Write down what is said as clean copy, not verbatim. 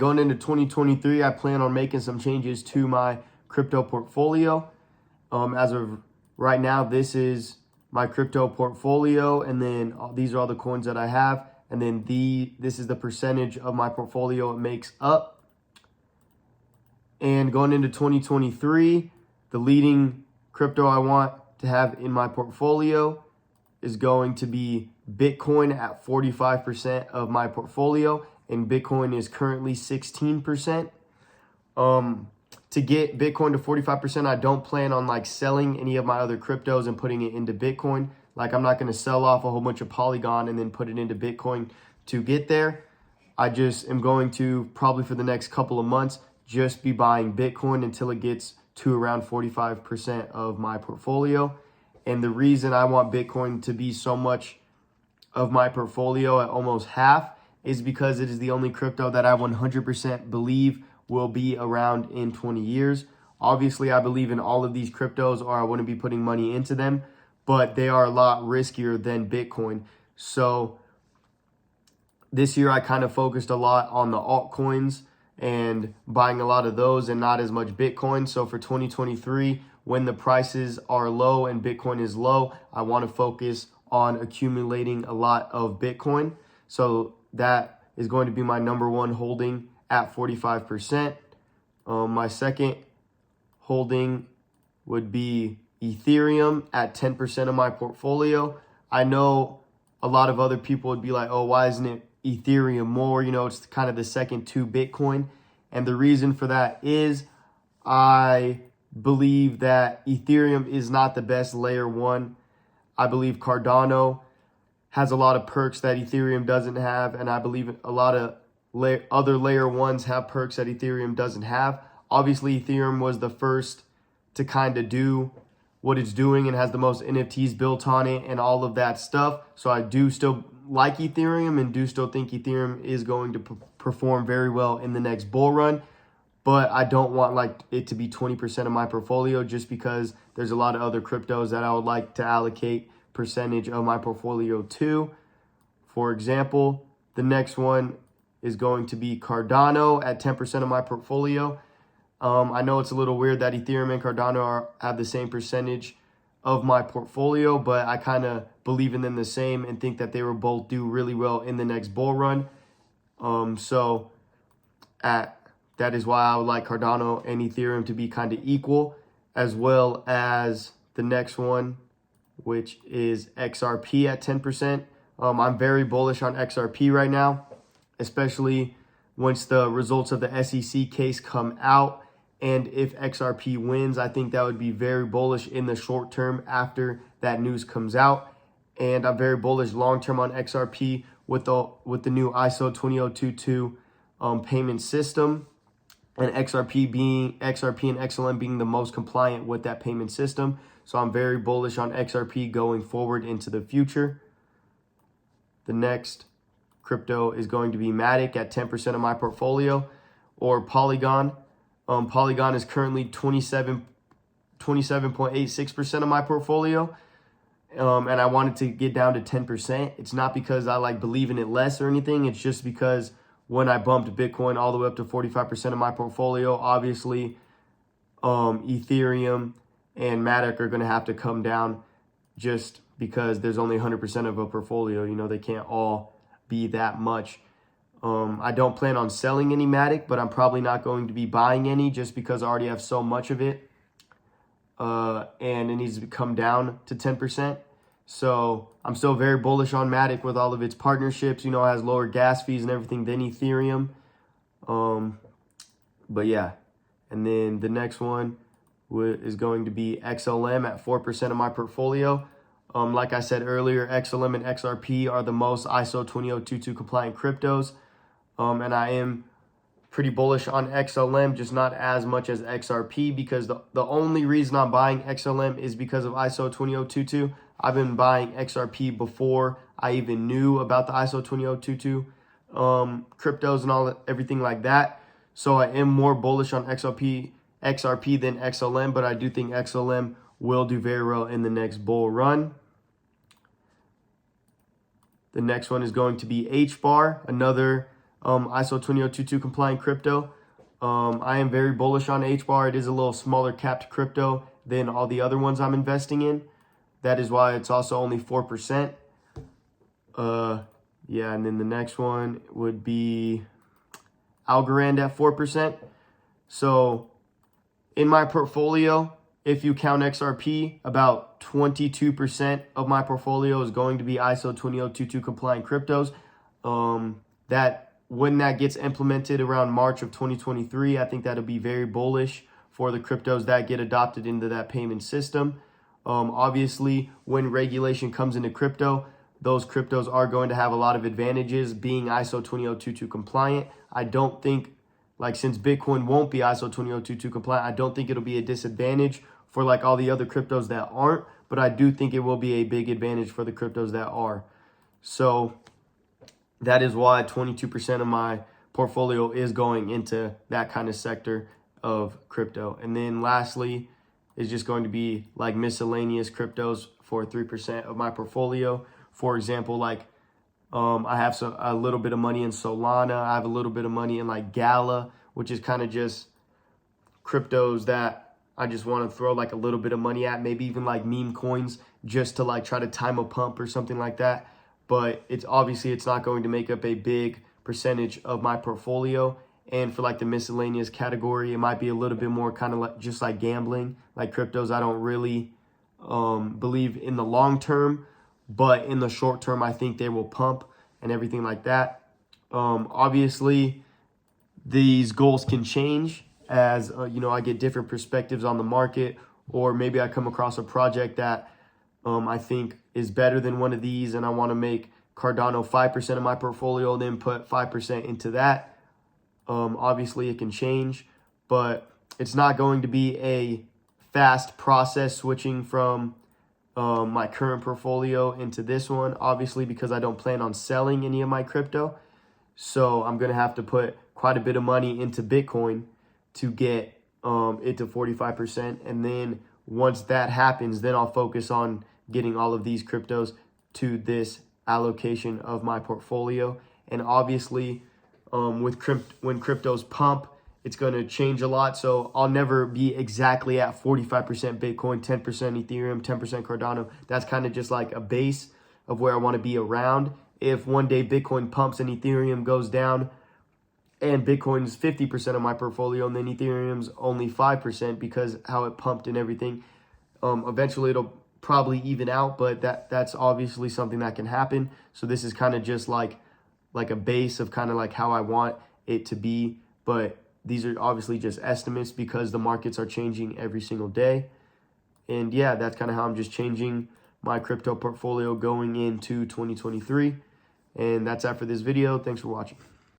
Going into 2023, I plan on making some changes to my crypto portfolio. As of right now, this is my crypto portfolio, and then these are all the coins that I have, and then this is the percentage of my portfolio it makes up. And going into 2023, the leading crypto I want to have in my portfolio is going to be Bitcoin at 45% of my portfolio, and Bitcoin is currently 16%. To get Bitcoin to 45%, I don't plan on like selling any of my other cryptos and putting it into Bitcoin. Like, I'm not going to sell off a whole bunch of Polygon and then put it into Bitcoin to get there. I just am going to, probably for the next couple of months, just be buying Bitcoin until it gets to around 45% of my portfolio. And the reason I want Bitcoin to be so much of my portfolio at almost half is because it is the only crypto that I 100% believe will be around in 20 years. Obviously, I believe in all of these cryptos, or I wouldn't be putting money into them, but they are a lot riskier than Bitcoin. So this year I kind of focused a lot on the altcoins and buying a lot of those and not as much Bitcoin. So for 2023, when the prices are low and Bitcoin is low, I want to focus on accumulating a lot of Bitcoin. So that is going to be my number one holding at 45%. My second holding would be Ethereum at 10% of my portfolio. I know a lot of other people would be like, oh, why isn't it Ethereum more? You know, it's kind of the second to Bitcoin. And the reason for that is I believe that Ethereum is not the best layer one. I believe Cardano has a lot of perks that Ethereum doesn't have, and I believe a lot of other layer ones have perks that Ethereum doesn't have. Obviously, Ethereum was the first to kind of do what it's doing and has the most NFTs built on it and all of that stuff. So I do still like Ethereum and do still think Ethereum is going to perform very well in the next bull run. But I don't want like it to be 20% of my portfolio, just because there's a lot of other cryptos that I would like to allocate percentage of my portfolio to. For example, the next one is going to be Cardano at 10% of my portfolio. I know it's a little weird that Ethereum and Cardano have the same percentage of my portfolio, but I kind of believe in them the same and think that they will both do really well in the next bull run. That is why I would like Cardano and Ethereum to be kind of equal, as well as the next one, which is XRP at 10%. I'm very bullish on XRP right now, especially once the results of the SEC case come out. And if XRP wins, I think that would be very bullish in the short term after that news comes out. And I'm very bullish long term on XRP with the new ISO 20022 payment system, and XRP and XLM being the most compliant with that payment system. So I'm very bullish on XRP going forward into the future. The next crypto is going to be Matic at 10% of my portfolio, or Polygon. Polygon is currently 27.86% of my portfolio. And I wanted to get down to 10%. It's not because I like believe in it less or anything. It's just because when I bumped Bitcoin all the way up to 45% of my portfolio, obviously Ethereum and Matic are going to have to come down, just because there's only 100% of a portfolio. You know, they can't all be that much. I don't plan on selling any Matic, but I'm probably not going to be buying any, just because I already have so much of it. And it needs to come down to 10%. So I'm still very bullish on Matic with all of its partnerships. You know, it has lower gas fees and everything than Ethereum. But yeah, and then the next one is going to be XLM at 4% of my portfolio. Like I said earlier, XLM and XRP are the most ISO 20022 compliant cryptos. And I am pretty bullish on XLM, just not as much as XRP, because the only reason I'm buying XLM is because of ISO 20022. I've been buying XRP before I even knew about the ISO 20022 cryptos and everything like that. So I am more bullish on XRP than XLM, but I do think XLM will do very well in the next bull run. The next one is going to be HBAR, another ISO 20022 compliant crypto. I am very bullish on HBAR. It is a little smaller capped crypto than all the other ones I'm investing in. That is why it's also only 4%. Yeah, and then the next one would be Algorand at 4%. So in my portfolio, if you count XRP, about 22% of my portfolio is going to be ISO 20022 compliant cryptos. That when that gets implemented around March of 2023, I think that'll be very bullish for the cryptos that get adopted into that payment system. Obviously, when regulation comes into crypto, those cryptos are going to have a lot of advantages being ISO 20022 compliant. I don't think, like, since Bitcoin won't be ISO 20022 compliant, I don't think it'll be a disadvantage for like all the other cryptos that aren't, but I do think it will be a big advantage for the cryptos that are. So that is why 22% of my portfolio is going into that kind of sector of crypto. And then lastly is just going to be like miscellaneous cryptos for 3% of my portfolio. For example, like I have a little bit of money in Solana. I have a little bit of money in like Gala, which is kind of just cryptos that I just want to throw like a little bit of money at, maybe even like meme coins just to like try to time a pump or something like that. But it's obviously it's not going to make up a big percentage of my portfolio. And for like the miscellaneous category, it might be a little bit more kind of like just like gambling, like cryptos. I don't really believe in the long term, but in the short term, I think they will pump and everything like that. Obviously, these goals can change as I get different perspectives on the market, or maybe I come across a project that I think is better than one of these, and I want to make Cardano 5% of my portfolio, then put 5% into that. Obviously, it can change, but it's not going to be a fast process switching from my current portfolio into this one, obviously, because I don't plan on selling any of my crypto. So I'm going to have to put quite a bit of money into Bitcoin to get it to 45%. And then once that happens, then I'll focus on getting all of these cryptos to this allocation of my portfolio. And obviously, when cryptos pump, it's going to change a lot. So I'll never be exactly at 45% Bitcoin, 10% Ethereum, 10% Cardano. That's kind of just like a base of where I want to be around. If one day Bitcoin pumps and Ethereum goes down, and Bitcoin's 50% of my portfolio, and then Ethereum's only 5% because how it pumped and everything, eventually it'll probably even out, but that's obviously something that can happen. So this is kind of just like a base of kind of like how I want it to be, but these are obviously just estimates because the markets are changing every single day. And yeah, that's kind of how I'm just changing my crypto portfolio going into 2023. And that's it for this video. Thanks for watching.